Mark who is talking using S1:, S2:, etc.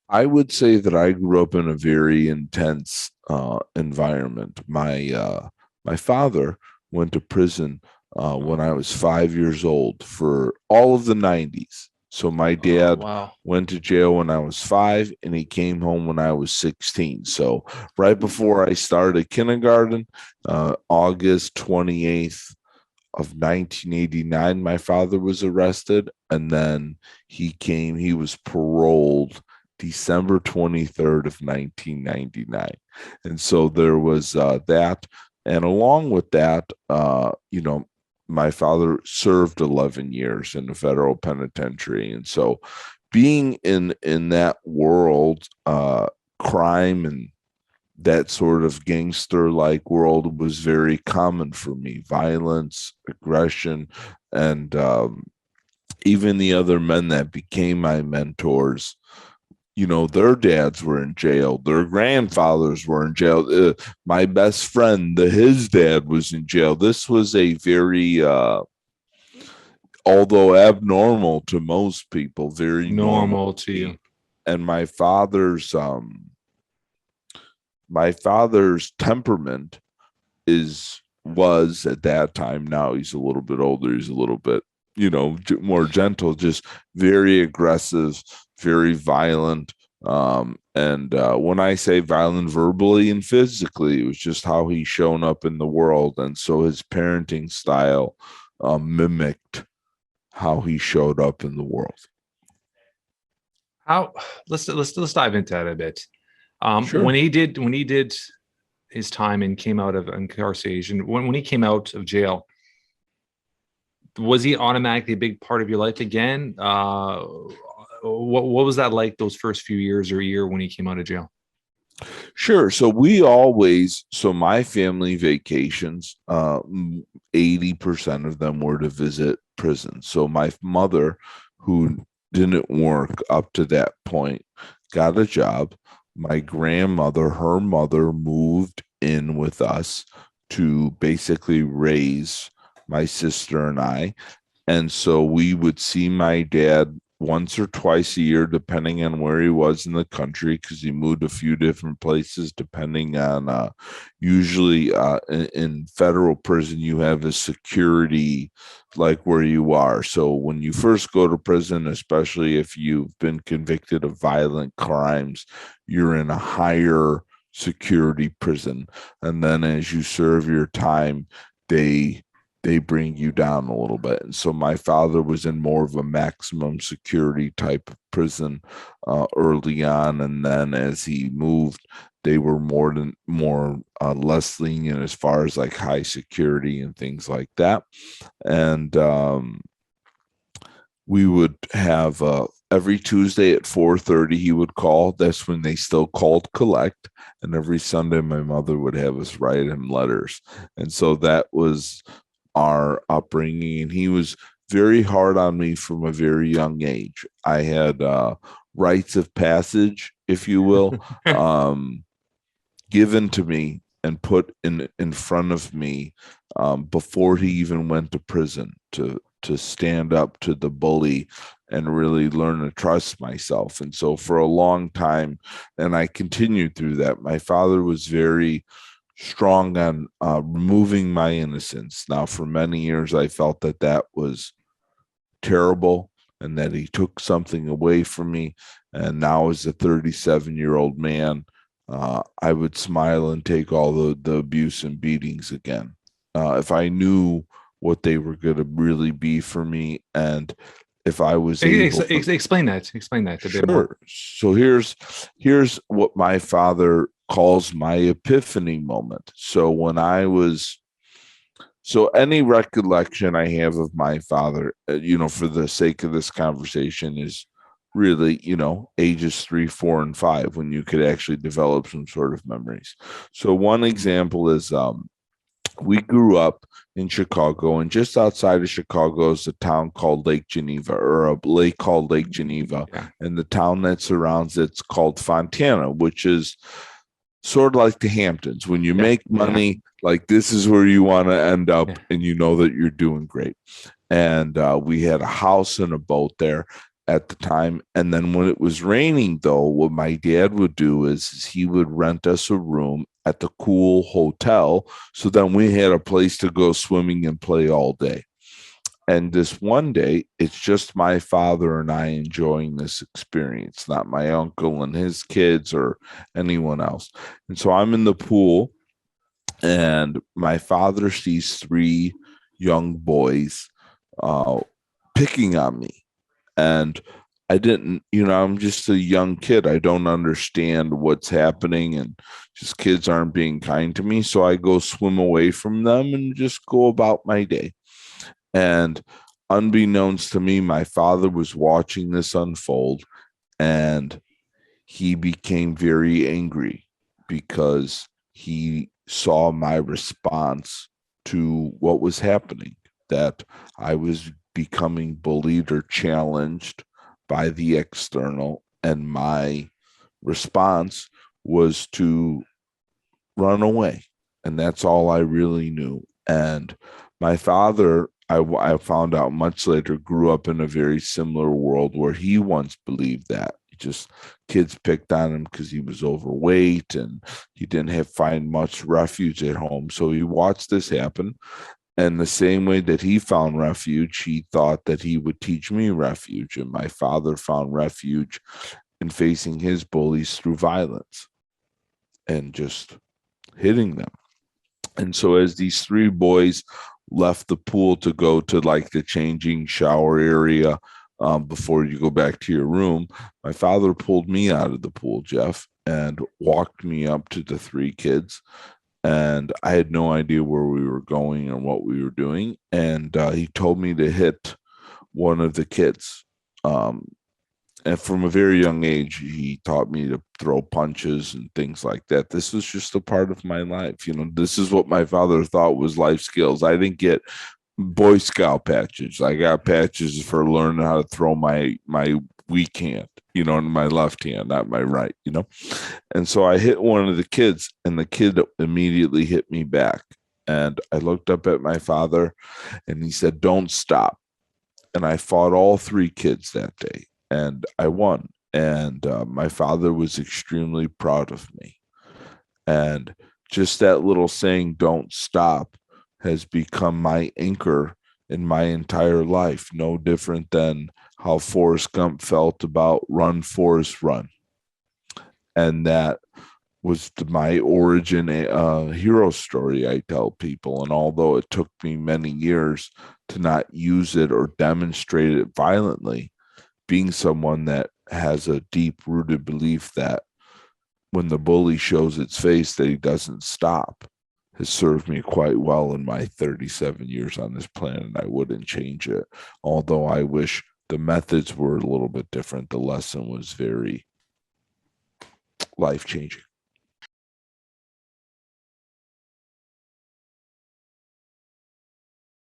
S1: I would say that I grew up in a very intense environment. My father went to prison when I was 5 years old for all of the 90s. So my
S2: Oh,
S1: dad
S2: wow.
S1: went to jail when I was 5, and he came home when I was 16. So right before I started kindergarten, August 28th of 1989, my father was arrested, and then he was paroled December 23rd of 1999. And so there was that. And along with that, my father served 11 years in the federal penitentiary. And so being in that world, crime and that sort of gangster like world was very common for me. Violence, aggression, and even the other men that became my mentors, their dads were in jail, their grandfathers were in jail. My best friend, his dad was in jail. This was a very, although abnormal to most people, very normal
S2: Normal
S1: to
S2: to
S1: me.
S2: you.
S1: And my father's temperament is was at that time. Now he's a little bit older. He's a little bit, more gentle, just very aggressive, very violent. And when I say violent verbally and physically, it was just how he's shown up in the world. And so his parenting style mimicked how he showed up in the world.
S2: How let's dive into that a bit.
S1: Sure.
S2: When he did his time and came out of incarceration, when he came out of jail, was he automatically a big part of your life again? What was that like those first few years or year when he came out of jail?
S1: Sure. So my family vacations, 80% of them were to visit prisons. So my mother, who didn't work up to that point, got a job. My grandmother, her mother, moved in with us to basically raise my sister and I. And so we would see my dad once or twice a year, depending on where he was in the country, because he moved a few different places, depending on usually in federal prison, you have a security like where you are. So when you first go to prison, especially if you've been convicted of violent crimes, you're in a higher security prison. And then as you serve your time, they they bring you down a little bit. And so my father was in more of a maximum security type of prison early on, and then as he moved, they were more less lenient as far as like high security and things like that. And we would have every Tuesday at 4:30 he would call. That's when they still called collect. And every Sunday my mother would have us write him letters. And so that was our upbringing. And he was very hard on me from a very young age. I had rites of passage, if you will, um, given to me and put in front of me before he even went to prison to stand up to the bully and really learn to trust myself. And so for a long time, and I continued through that, my father was very strong on removing my innocence. Now, for many years, I felt that that was terrible and that he took something away from me. And now, as a 37-year-old man, I would smile and take all the abuse and beatings again. If I knew what they were going to really be for me, and if I was able to.
S2: Explain that. Explain that a bit more.
S1: Sure. So here's what my father calls my epiphany moment. So any recollection I have of my father, for the sake of this conversation, is really, ages 3, 4, and 5, when you could actually develop some sort of memories. So one example is we grew up in Chicago, and just outside of Chicago is a town called Lake Geneva, or a lake called Lake Geneva,
S2: Yeah.
S1: and the town that surrounds it's called Fontana, which is sort of like the Hamptons. When you
S2: Yeah.
S1: make
S2: Yeah.
S1: money, like this is where you want to end up,
S2: Yeah.
S1: and you know that you're doing great. And we had a house and a boat there. at the time. And then when it was raining, though, what my dad would do is he would rent us a room at the cool hotel. So then we had a place to go swimming and play all day. And this one day, it's just my father and I enjoying this experience, not my uncle and his kids or anyone else. And so I'm in the pool, and my father sees three young boys uh, picking on me. And I didn't, I'm just a young kid. I don't understand what's happening, and just kids aren't being kind to me. So I go swim away from them and just go about my day. And unbeknownst to me, my father was watching this unfold, and he became very angry because he saw my response to what was happening, that I was becoming bullied or challenged by the external, and my response was to run away. And that's all I really knew. And my father, I found out much later, grew up in a very similar world where he once believed that just kids picked on him because he was overweight and he didn't find much refuge at home. So he watched this happen. And the same way that he found refuge, he thought that he would teach me refuge. And my father found refuge in facing his bullies through violence and just hitting them. And so as these three boys left the pool to go to like the changing shower area before you go back to your room, my father pulled me out of the pool, Jeff, and walked me up to the three kids. And I had no idea where we were going and what we were doing. And he told me to hit one of the kids. And from a very young age, he taught me to throw punches and things like that. This was just a part of my life. This is what my father thought was life skills. I didn't get Boy Scout patches. I got patches for learning how to throw my weak hand, in my left hand, not my right, And so I hit one of the kids, and the kid immediately hit me back. And I looked up at my father, and he said, "Don't stop." And I fought all three kids that day, and I won. And my father was extremely proud of me. And just that little saying, "Don't stop," has become my anchor in my entire life. No different than how Forrest Gump felt about "Run, Forrest, Run." And that was my origin hero story I tell people. And although it took me many years to not use it or demonstrate it violently, being someone that has a deep-rooted belief that when the bully shows its face that he doesn't stop has served me quite well in my 37 years on this planet. I wouldn't change it. Although I wish the methods were a little bit different. The lesson was very life-changing.